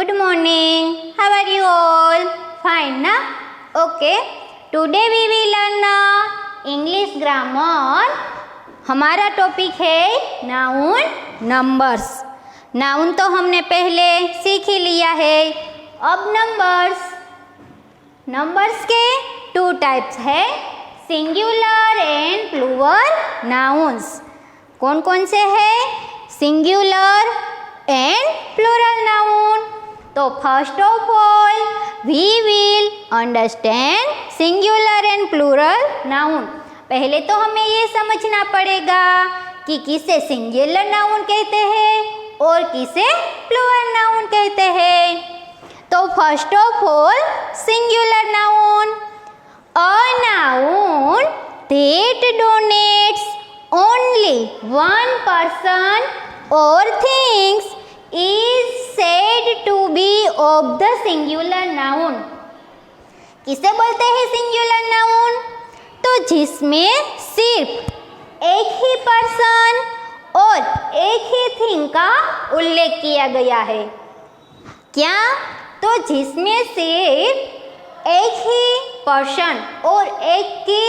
Good morning. How are you all? Fine, na? Okay. Today we will learn English grammar. हमारा topic है noun numbers. Noun तो हमने पहले सीख ही लिया है. अब नंबर्स के 2 टाइप्स है, सिंगुलर एंड प्लूरल नाउन्स. कौन कौन से है? Singular and plural noun. तो first of all we will understand singular and plural noun. पहले तो हमें ये समझना पड़ेगा कि किसे सिंगुलर नाउन कहते हैं और किसे प्लूरल नाउन कहते हैं. तो first of all singular noun, a noun that denotes only one person और things is said to be of the singular noun. किसे बोलते हैं सिंगुलर नाउन? तो जिसमें सिर्फ एक ही पर्सन और एक ही थिंग का उल्लेख किया गया है. क्या? तो जिसमें सिर्फ एक ही पर्सन और एक की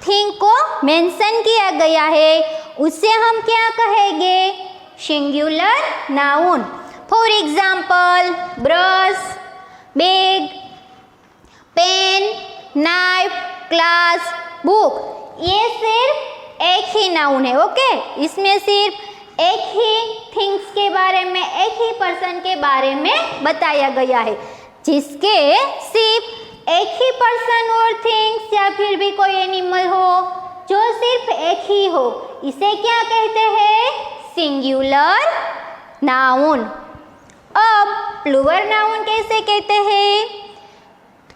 थिंग को मेंशन किया गया है, उसे हम क्या कहेंगे? Singular noun. For example brush, bag, pen, knife, class, book. ये सिर्फ एक ही नाउन है. ओके, इसमें सिर्फ एक ही थिंग्स के बारे में, एक ही पर्सन के बारे में बताया गया है. जिसके सिर्फ एक ही पर्सन और थिंग्स या फिर भी कोई एनिमल हो जो सिर्फ एक ही हो, इसे क्या कहते हैं? Singular noun. अब प्लूरल नाउन कैसे कहते हैं?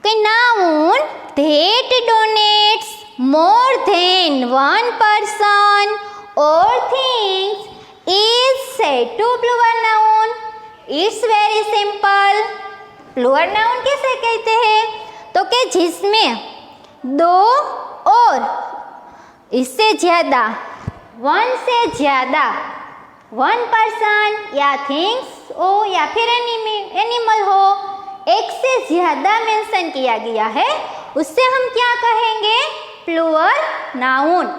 कि noun that donates more than one person और things is said to plural noun. It's very simple. Plural noun कैसे कहते हैं? तो कि जिसमें दो और इससे ज़्यादा, वन से ज़्यादा, वन पर्सन या थिंग्स हो या फिर एनिमल हो, एक से ज़्यादा मेंशन किया गया है, उससे हम क्या कहेंगे? Plural noun.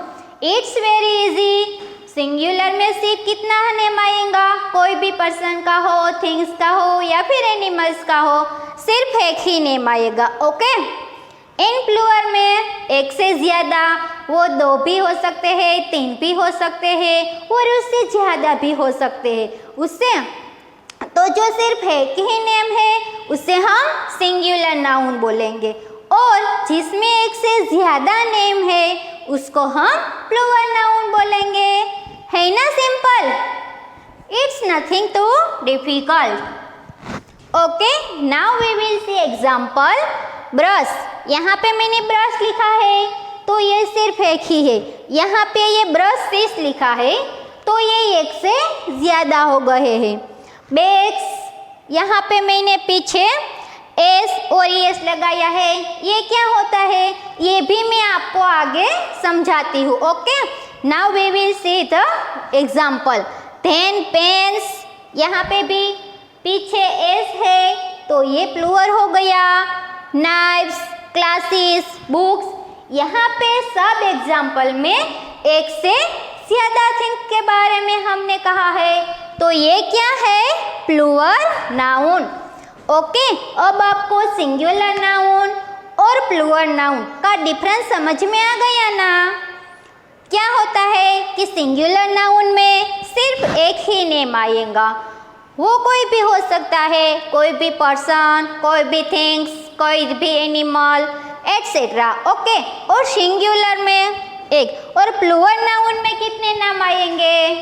It's very easy. Singular में सिर्फ कितना नेम आएगा? कोई भी पर्सन का हो, थिंग्स का हो या फिर एनिमल्स का हो, सिर्फ एक ही नेम आएगा. ओके. इन प्लूरल में एक से ज़्यादा, वो 2 भी हो सकते हैं, 3 भी हो सकते हैं और उससे ज़्यादा भी हो सकते हैं. उससे तो जो सिर्फ एक ही नेम है उसे हम सिंगुलर नाउन बोलेंगे, और जिसमें एक से ज़्यादा नेम है उसको हम प्लूरल नाउन बोलेंगे. है ना simple? It's nothing too difficult. Okay, now we will see example. Brush. यहाँ पे मैंने ब्रश लिखा है तो ये सिर्फ एक ही है. यहाँ पे ये ब्रश फिश लिखा है तो ये एक से ज़्यादा हो गए हैं. बैग्स. यहाँ पे मैंने पीछे एस और एस लगाया है. ये क्या होता है ये भी मैं आपको आगे समझाती हूँ. Okay, now we will see the example. Then pens. यहाँ पे भी पीछे एस है तो ये प्लूरल हो गया. Knifes, classes, books. यहाँ पे सब एग्जाम्पल में एक से ज़्यादा थिंग के बारे में हमने कहा है, तो ये क्या है? Plural noun. ओके, अब आपको सिंगुलर नाउन और प्लूरल नाउन का डिफरेंस समझ में आ गया ना? क्या होता है कि सिंगुलर नाउन में सिर्फ एक ही नेम आएगा. वो कोई भी हो सकता है, कोई भी पर्सन, कोई भी थिंग्स, कोई भी एनिमल, एटसेट्रा. ओके. और सिंगुलर में एक, और प्लूरल नाउन में कितने नाम आएंगे?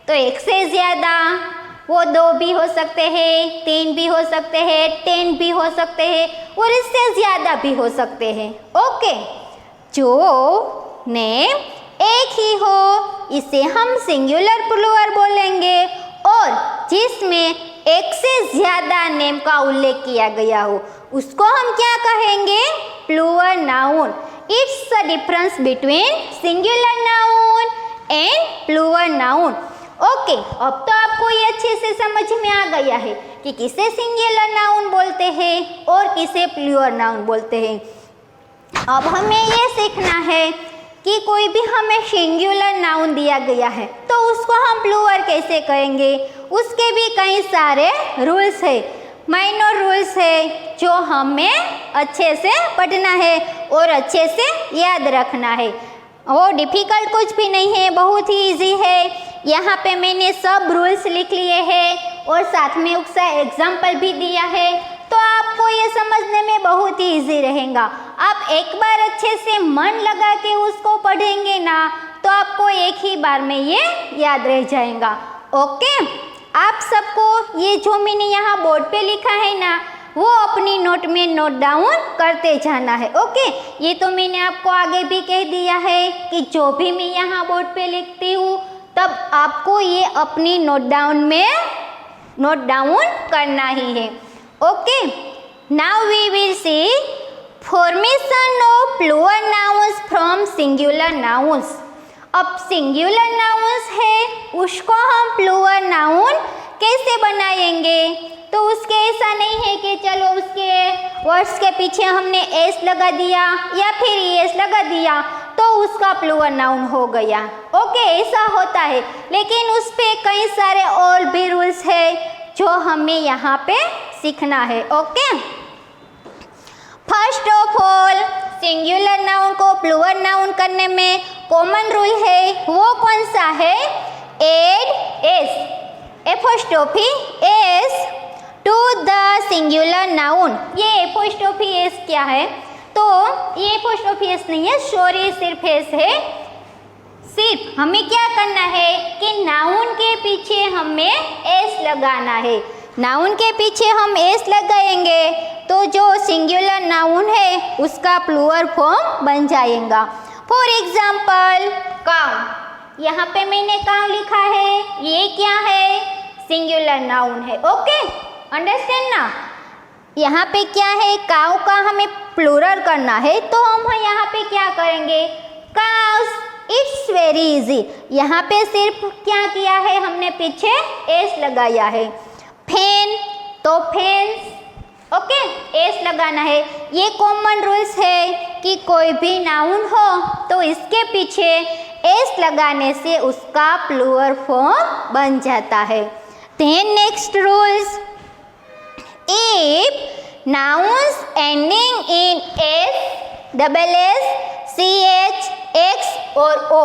तो एक से ज़्यादा, वो 2 भी हो सकते हैं, 3 भी हो सकते हैं, 10 भी हो सकते हैं और इससे ज़्यादा भी हो सकते हैं. ओके. जो नेम एक ही हो इसे हम सिंगुलर प्लूरल बोलेंगे, और जिसमें एक से ज़्यादा नेम का उल्लेख किया गया हो उसको हम क्या कहेंगे? Plural noun. It's the difference between singular noun and plural noun. Okay, अब तो आपको ये अच्छे से समझ में आ गया है कि कि किसे सिंगुलर नाउन बोलते हैं और किसे प्लूरल नाउन बोलते हैं। अब हमें ये सीखना है कि कोई भी हमें सिंगुलर नाउन दिया गया है तो उसको हम प्लूरल कैसे कहेंगे, उसके भी कई सारे रूल्स है, माइनर रूल्स है जो हमें अच्छे से पढ़ना है और अच्छे से याद रखना है। वो डिफ़िकल्ट कुछ भी नहीं है, बहुत ही इजी है। यहाँ पे मैंने सब रूल्स लिख लिए हैं और साथ में उसका एग्जाम्पल भी दिया है, तो आपको ये समझने में बहुत ही इजी रहेगा। आप एक बार अच्छे से मन लगा के उसको पढ़ेंगे ना तो आपको एक ही बार में ये याद रह जाएगा। ओके, आप सबको ये जो मैंने यहाँ बोर्ड पे लिखा है ना वो अपनी नोट में नोट डाउन करते जाना है। ओके, ये तो मैंने आपको आगे भी कह दिया है कि जो भी मैं यहाँ बोर्ड पे लिखती हूँ तब आपको ये अपनी नोट डाउन में नोट डाउन करना ही है। Okay, now we will see formation of plural nouns from singular nouns. अब सिंगुलर नाउन्स है उसको हम प्लूरल नाउन कैसे बनाएंगे, तो उसके ऐसा नहीं है कि चलो उसके वर्ड्स के पीछे हमने एस लगा दिया या फिर एस लगा दिया तो उसका प्लूरल नाउन हो गया। ओके, ऐसा होता है, लेकिन उस पे कई सारे और भी रूल्स है जो हमें यहाँ पे सीखना है। Okay, first of all singular noun को प्लूरल नाउन करने में कॉमन रूल है, वो कौन सा है, add s, apostrophe s to the singular noun. ये एपोस्ट्रोफी एस क्या है, तो ये एपोस्ट्रोफी एस नहीं है, सॉरी, सिर्फ एस है। सिर्फ हमें क्या करना है कि नाउन के पीछे हमें एस लगाना है। नाउन के पीछे हम एस लगाएंगे तो जो सिंगुलर नाउन है उसका प्लूरल फॉर्म बन जाएगा। फॉर एग्जाम्पल काउ, यहाँ पे मैंने काउ लिखा है, ये क्या है, सिंगुलर नाउन है। ओके, अंडरस्टैंड ना। यहाँ पे क्या है, काउ का हमें प्लूरल करना है तो हम यहाँ पे क्या करेंगे, काउस। It's very easy. यहाँ पे सिर्फ क्या किया है, हमने पीछे एस लगाया है। फैन तो फैंस, ओके, एस लगाना है। ये कॉमन रूल्स है कि कोई भी नाउन हो तो इसके पीछे एस लगाने से उसका प्लूरल फॉर्म बन जाता है। Then next rules, if nouns ending in s, double s, c h, x और ओ,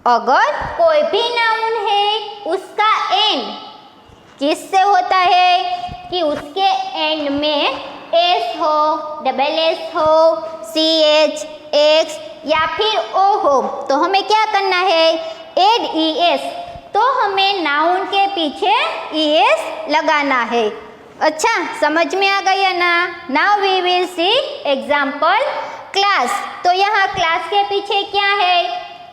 अगर कोई भी नाउन है उसका एंड किससे होता है कि उसके एंड में एस हो, डबल एस हो, सी एच, एक्स या फिर ओ हो, तो हमें क्या करना है, एड ई एस। तो हमें नाउन के पीछे ई एस लगाना है। अच्छा, समझ में आ गया ना। Now we will see example class. तो यहाँ क्लास के पीछे क्या है,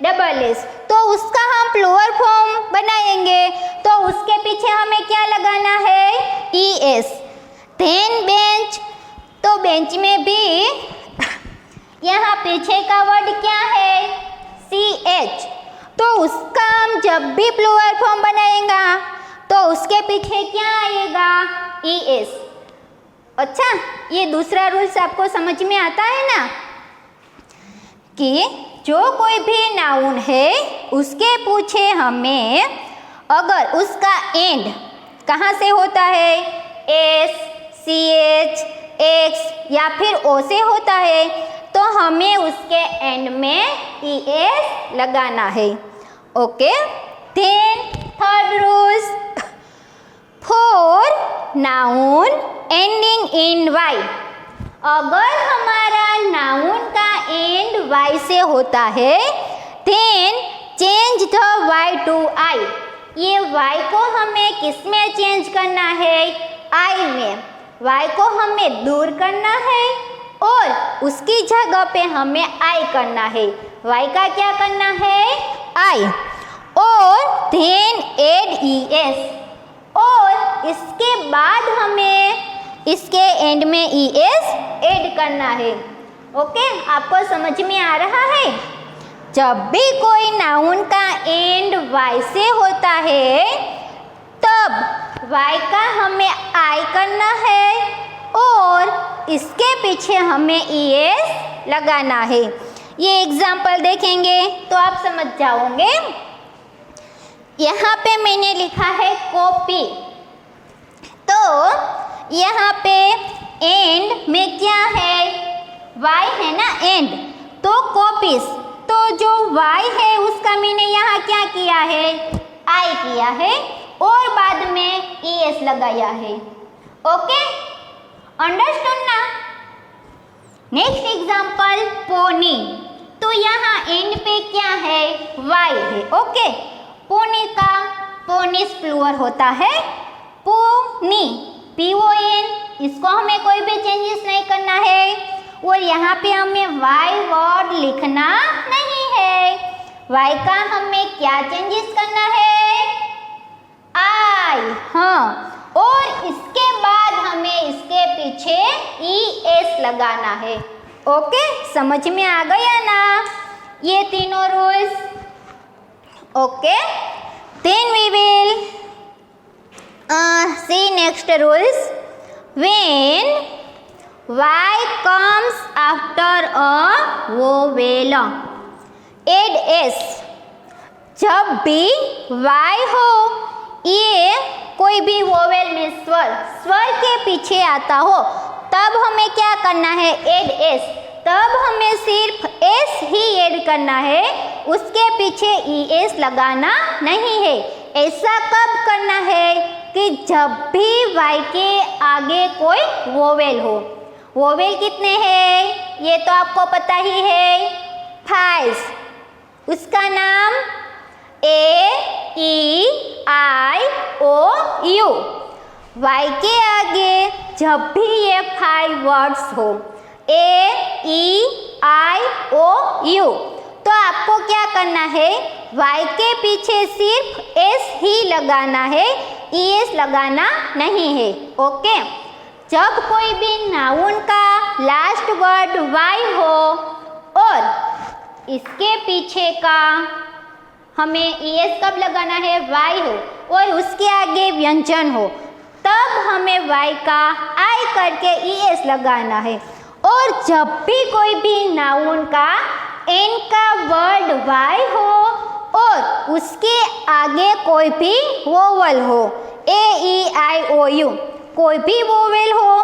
डबल एस, तो उसका हम प्लूरल फॉर्म बनाएंगे तो उसके पीछे हमें क्या लगाना है, ई एस। देन बेंच, तो बेंच में भी यहाँ पीछे का वर्ड क्या है, सी एच, तो उसका हम जब भी प्लूरल फॉर्म बनाएंगा तो उसके पीछे क्या आएगा, ई एस। अच्छा, ये दूसरा रूल्स आपको समझ में आता है ना, कि जो कोई भी नाउन है उसके पीछे हमें अगर उसका एंड कहाँ से होता है, एस, सी एच, एक्स या फिर ओ से होता है तो हमें उसके एंड में ई एस लगाना है। Okay, then third rules, for noun ending in Y, अगर हमारा नाउन का एंड वाई से होता है then change the Y to I. ये वाई को हमें किस में चेंज करना है, आई में। वाई को हमें दूर करना है और उसकी जगह पे हमें आई करना है। वाई का क्या करना है, आई, और देन एड ई एस, और इसके बाद हमें इसके एंड में ई एस ऐड करना है। ओके, आपको समझ में आ रहा है। जब भी कोई नाउन का एंड वाई से होता है तब Y का हमें I करना है और इसके पीछे हमें ES लगाना है। ये एग्जाम्पल देखेंगे तो आप समझ जाओगे। यहाँ पे मैंने लिखा है कॉपी, तो यहाँ पे एंड में क्या है, Y है ना एंड, तो कॉपीज, तो जो Y है उसका मैंने यहाँ क्या किया है, I किया है और बाद में ES लगाया है। ओके, अंडरस्टूड ना। नेक्स्ट एग्जाम्पल पोनी, तो यहाँ एंड पे क्या है, Y है। ओके, पोनी का पोनिस प्लूरल होता है पोनी, PON, इसको हमें कोई भी चेंजेस नहीं करना है और यहाँ पे हमें Y वर्ड लिखना नहीं है। Y का हमें क्या चेंजेस करना है, I, हाँ, और इसके बाद हमें इसके पीछे ES लगाना है। ओके, समझ में आ गया ना ये तीनों rules. Okay, then we will see next rules. When Y comes after a vowel, add S. जब भी Y हो, ये कोई भी वोवेल में स्वर के पीछे आता हो, तब हमें क्या करना है, एड एस। तब हमें सिर्फ एस ही ऐड करना है, उसके पीछे ES लगाना नहीं है। ऐसा कब करना है कि जब भी Y के आगे कोई वोवेल हो। वोवेल कितने हैं ये तो आपको पता ही है, 5। उसका नाम A, E, I, O, U। Y के आगे जब भी ये 5 वर्ड्स हो, A, E, I, O, U, तो आपको क्या करना है, Y के पीछे सिर्फ S ही लगाना है, ES लगाना नहीं है। ओके, जब कोई भी नाउन का लास्ट वर्ड Y हो और इसके पीछे का हमें ES कब लगाना है, Y हो और उसके आगे व्यंजन हो, तब हमें Y का I करके ES लगाना है। और जब भी कोई भी नाउन का N का वर्ड Y हो और उसके आगे कोई भी वोवल हो, A, E, I, O, U, कोई भी वोवेल हो,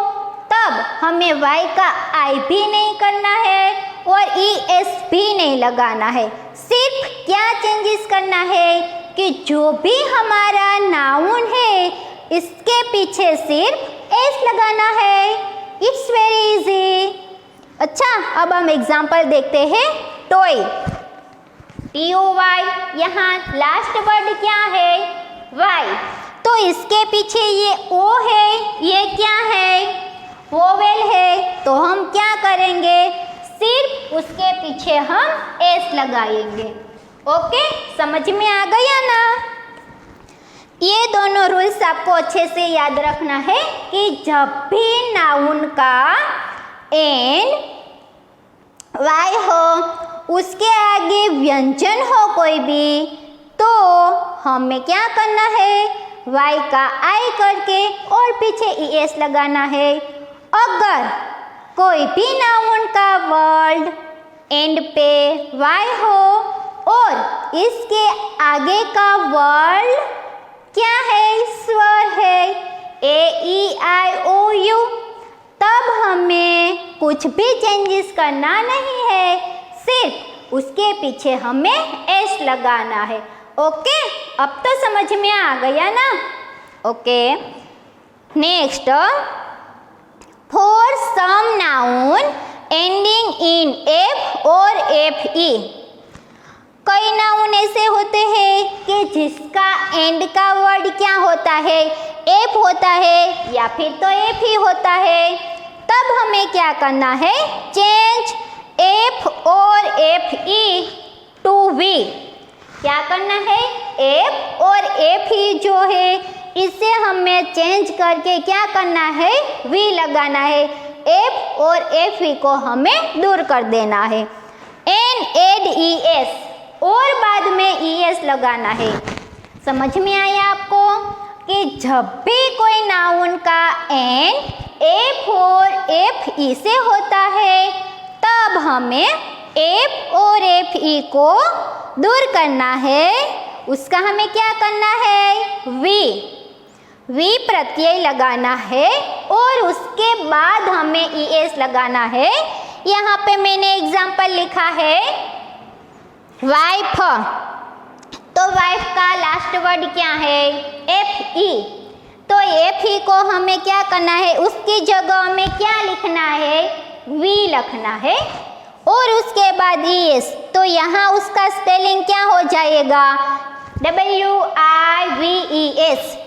तब हमें Y का I भी नहीं करना है और ES भी नहीं लगाना है। सिर्फ क्या चेंजेस करना है कि जो भी हमारा नाउन है इसके पीछे सिर्फ S लगाना है। It's very easy. अच्छा, अब हम एग्जाम्पल देखते हैं। टॉय, TOY, यहाँ लास्ट वर्ड क्या है, Y, तो इसके पीछे ये O है, ये क्या है, वोवेल है, तो हम क्या करेंगे, सिर्फ उसके पीछे हम S लगाएंगे। ओके, समझ में आ गया ना। ये दोनों रूल्स आपको अच्छे से याद रखना है कि जब भी नाउन का एंड Y हो, उसके आगे व्यंजन हो कोई भी, तो हमें क्या करना है, Y का I करके और पीछे ES लगाना है। अगर कोई भी नाउन का वर्ड एंड पे Y हो और इसके आगे का वर्ड क्या है, स्वर है, A, E, I, O, U, तब हमें कुछ भी चेंजेस करना नहीं है, सिर्फ उसके पीछे हमें S लगाना है। ओके, अब तो समझ में आ गया ना। Okay, next, for some noun ending in F और FE, कई नाउन ऐसे होते हैं कि जिसका एंड का वर्ड क्या होता है, F होता है या फिर तो F ही होता है, तब हमें क्या करना है, चेंज F और FE टू V। क्या करना है, F और FE जो है इसे हमें चेंज करके क्या करना है, V लगाना है। F और FE को हमें दूर कर देना है। N, add ES और बाद में ES लगाना है। समझ में आया आपको कि जब भी कोई नाउन का एंड एफ और एफ ई से होता है तब हमें एफ और एफ ई को दूर करना है। उसका हमें क्या करना है? वी प्रत्यय लगाना है और उसके बाद हमें ई एस लगाना है। यहाँ पे मैंने एग्जाम्पल लिखा है वाइफ, तो वाइफ का लास्ट वर्ड क्या है? F E. तो एफ ई को हमें क्या करना है? उसकी जगह हमें क्या लिखना है? वी लिखना है और उसके बाद ई एस। तो यहाँ उसका स्पेलिंग क्या हो जाएगा? WIVES।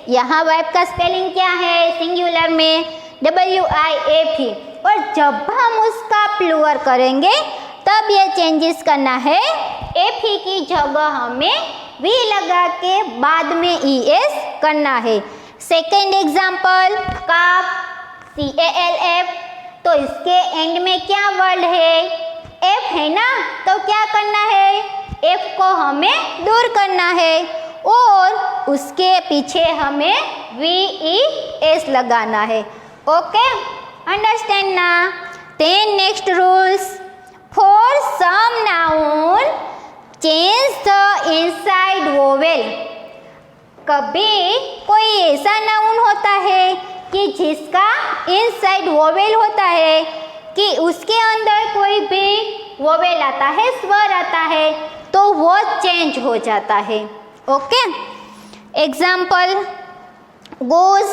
यहाँ वाइफ का स्पेलिंग क्या है सिंगुलर में? WIFE। और जब हम उसका प्लूरल करेंगे तब ये चेंजेस करना है। एफ ई की जगह हमें वी लगा के बाद में ES करना है। सेकेंड एग्जाम्पल काफ, CALF। तो इसके एंड में क्या वर्ड है? F है ना, तो क्या करना है? F को हमें दूर करना है और उसके पीछे हमें VES लगाना है। ओके, अंडरस्टैंड ना? Then next rules for some noun change the inside vowel. कभी कोई ऐसा नाउन होता है कि जिसका इनसाइड वोवेल होता है कि उसके अंदर कोई भी वोवेल आता है, स्वर आता है, तो वो चेंज हो जाता है। ओके, एग्जाम्पल गोस।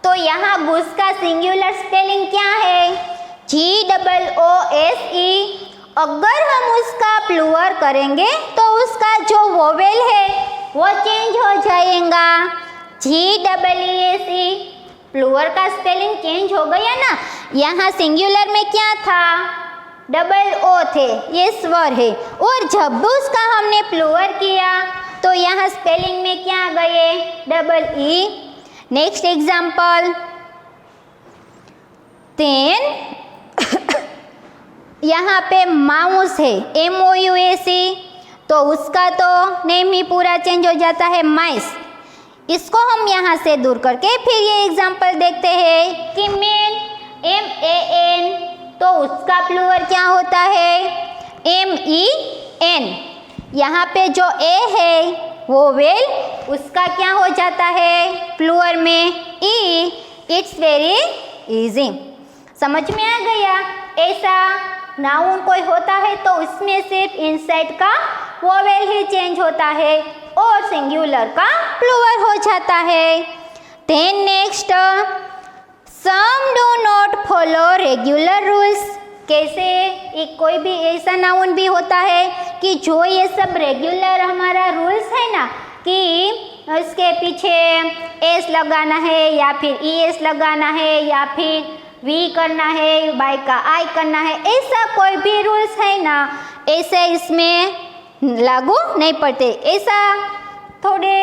तो यहाँ गोस का सिंगुलर स्पेलिंग क्या है? GOOSE। अगर हम उसका प्लूरल करेंगे तो उसका जो वोवेल है वो चेंज हो जाएगा। GEESE। प्लूरल का स्पेलिंग चेंज हो गया ना। यहाँ सिंगुलर में क्या था? डबल ओ थे, ये स्वर है। और जब उसका हमने प्लूरल किया तो यहाँ स्पेलिंग में क्या आ गए? Double e. Next example then यहाँ पे माउस है, MOUSE। तो उसका तो नेम ही पूरा चेंज हो जाता है माइस। इसको हम यहाँ से दूर करके फिर ये एग्जाम्पल देखते हैं कि मैन, MAN। तो उसका प्लूरल क्या होता है? MEN। यहाँ पे जो ए है वो वेल, उसका क्या हो जाता है प्लूरल में? ई। It's very easy. समझ में आ गया? ऐसा नाउन कोई होता है तो उसमें सिर्फ इनसाइड का वोवेल ही चेंज होता है और सिंगुलर का प्लूरल हो जाता है। Then next some do not follow regular rules. कैसे? एक कोई भी ऐसा नाउन भी होता है कि जो ये सब रेगुलर हमारा रूल्स है ना कि उसके पीछे एस लगाना है या फिर ES लगाना है या फिर वी करना है, बाई का आई करना है, ऐसा कोई भी रूल्स है ना, ऐसे इसमें लागू नहीं पड़ते। ऐसा थोड़े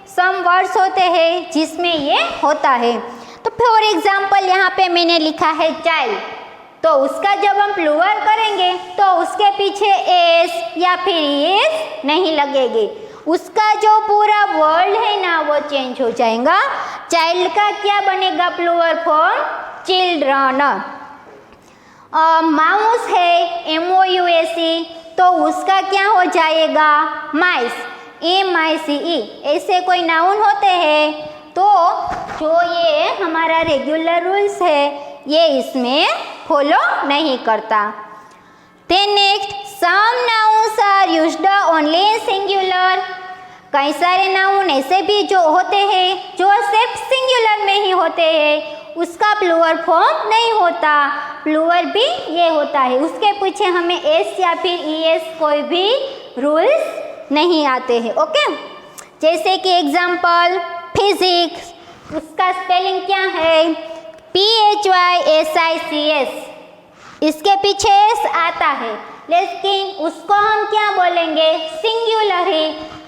सम वर्ड्स होते हैं जिसमें ये होता है। तो फॉर एग्जाम्पल यहाँ पे मैंने लिखा है चाइल्ड। तो उसका जब हम प्लूरल करेंगे तो उसके पीछे एस या फिर ES नहीं लगेगी। उसका जो पूरा वर्ड है ना वो चेंज हो जाएगा। चाइल्ड का क्या बनेगा प्लूरल फॉर्म? चिल्ड्रन। माउस है, MOUSE। तो उसका क्या हो जाएगा? माइस, MICE। ऐसे कोई नाउन होते हैं तो जो ये हमारा रेगुलर रूल्स है ये इसमें फॉलो नहीं करता। Then next some nouns are used only in singular. कई सारे नाउन ऐसे भी जो होते हैं जो सिर्फ सिंगुलर में ही होते हैं, उसका प्लूरल फॉर्म नहीं होता। प्लूरल भी ये होता है, उसके पीछे हमें एस या फिर ES कोई भी रूल्स नहीं आते हैं। ओके, जैसे कि एग्जाम्पल फिजिक्स। उसका स्पेलिंग क्या है? PHYSICS। इसके पीछे एस आता है लेकिन उसको हम क्या बोलेंगे? सिंगुलर ही,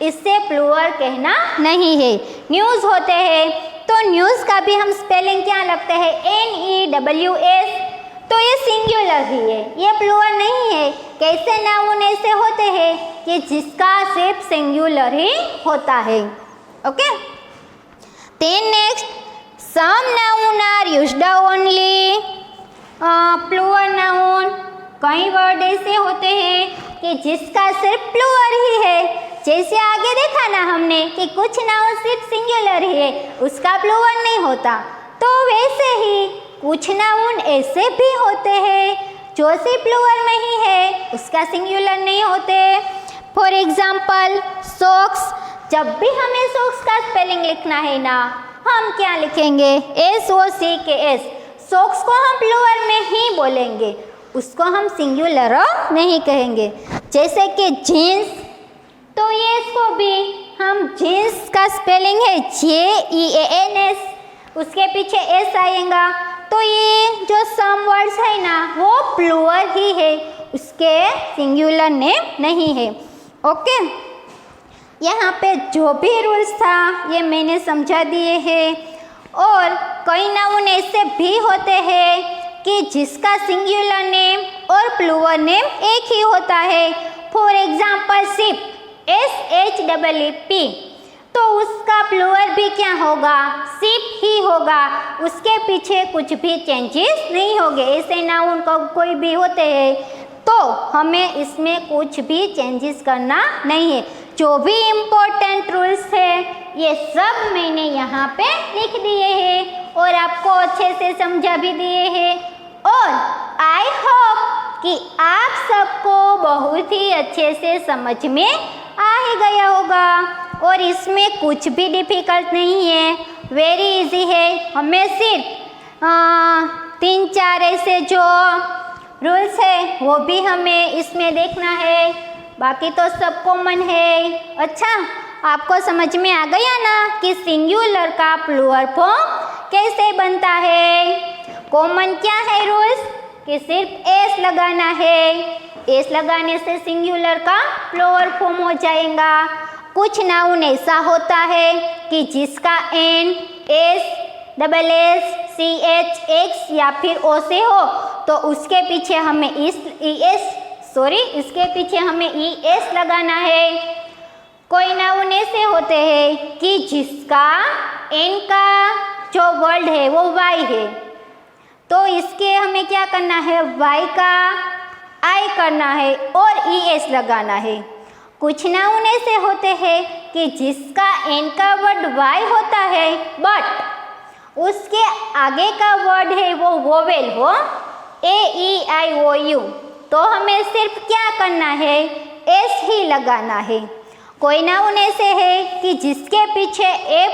इससे प्लूरल कहना नहीं है। न्यूज़ होते हैं तो न्यूज़ का भी हम स्पेलिंग क्या लगते हैं? NEWS। तो ये सिंगुलर ही है, ये प्लूरल नहीं है। कैसे नाउन ऐसे होते हैं कि जिसका सिर्फ सिंगुलर ही होता है। Okay, Then next, some noun are used only plural noun. कई वर्ड ऐसे होते हैं कि जिसका सिर्फ प्लूअर ही है, जैसे आगे देखा ना हमने कि कुछ नाउन सिर्फ सिंगुलर ही है, उसका प्लूअर नहीं होता। तो वैसे ही कुछ नाउन ऐसे भी होते हैं जो सिर्फ प्लूअर में ही है, उसका सिंगुलर नहीं होते। फॉर एग्जाम्पल सॉक्स, जब भी हमें सॉक्स का स्पेलिंग लिखना है ना, हम क्या लिखेंगे? SOCKS। सॉक्स को हम प्लूअर में ही बोलेंगे, उसको हम सिंगुलर नहीं कहेंगे। जैसे कि जीन्स, तो ये इसको भी हम जीन्स का स्पेलिंग है JEANS, उसके पीछे S आएगा। तो ये जो सम वर्ड्स है ना वो प्लूअर ही है, उसके सिंगुलर नेम नहीं है। ओके, यहाँ पे जो भी रूल्स था ये मैंने समझा दिए हैं। और कई नाउन ऐसे भी होते हैं कि जिसका सिंगुलर नेम और प्लूअर नेम एक ही होता है। फॉर एग्जाम्पल शिप, SHEEP, तो उसका प्लूअर भी क्या होगा? शिप ही होगा, उसके पीछे कुछ भी चेंजेस नहीं होंगे। ऐसे नाउन का कोई भी होते हैं तो हमें इसमें कुछ भी चेंजेस करना नहीं है। जो भी इम्पोर्टेंट रूल्स है ये सब मैंने यहाँ पे लिख दिए हैं और आपको अच्छे से समझा भी दिए हैं। और आई होप कि आप सबको बहुत ही अच्छे से समझ में आ ही गया होगा और इसमें कुछ भी डिफ़िकल्ट नहीं है, वेरी इजी है। हमें सिर्फ 3-4 ऐसे जो रूल्स है वो भी हमें इसमें देखना है, बाकी तो सब कॉमन है। अच्छा, आपको समझ में आ गया ना कि सिंगुलर का प्लूअर फॉर्म कैसे बनता है? कॉमन क्या है रूल्स? कि सिर्फ एस लगाना है, एस लगाने से सिंगुलर का प्लूअर फॉर्म हो जाएगा। कुछ नाउन ऐसा होता है कि जिसका एंड SSSCH या फिर ओ से हो तो उसके पीछे हमें इसके पीछे हमें ES लगाना है। कोई नाउन ऐसे होते हैं कि जिसका एन का जो वर्ड है वो वाई है, तो इसके हमें क्या करना है? वाई का आई करना है और ES लगाना है। कुछ नाउन ऐसे होते हैं कि जिसका एन का वर्ड वाई होता है बट उसके आगे का वर्ड है वो वोवेल हो, AEIOU, तो हमें सिर्फ क्या करना है? एस ही लगाना है। कोई नाउन ऐसे है कि जिसके पीछे एफ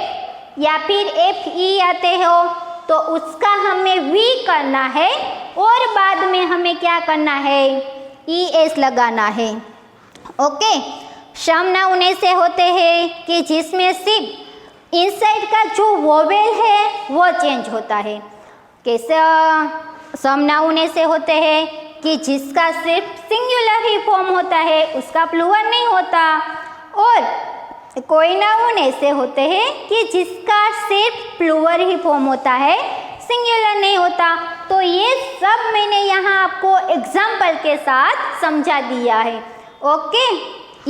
या फिर FE आते हो तो उसका हमें V करना है और बाद में हमें क्या करना है? ES लगाना है। ओके, सम नाउन ऐसे होते हैं कि जिसमें सिर्फ इनसाइड का जो वोवेल है वो चेंज होता है। कैसे? सम नाउन ऐसे होते हैं कि जिसका सिर्फ सिंगुलर ही फॉर्म होता है, उसका प्लूअर नहीं होता। और कोई नाउन ऐसे होते हैं कि जिसका सिर्फ प्लूअर ही फॉर्म होता है, सिंगुलर नहीं होता। तो ये सब मैंने यहाँ आपको एग्जाम्पल के साथ समझा दिया है। ओके,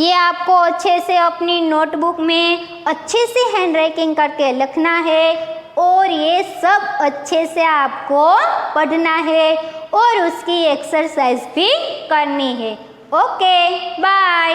ये आपको अच्छे से अपनी नोटबुक में अच्छे से हैंड राइटिंग करके लिखना है और ये सब अच्छे से आपको पढ़ना है और उसकी एक्सरसाइज भी करनी है। Okay, bye.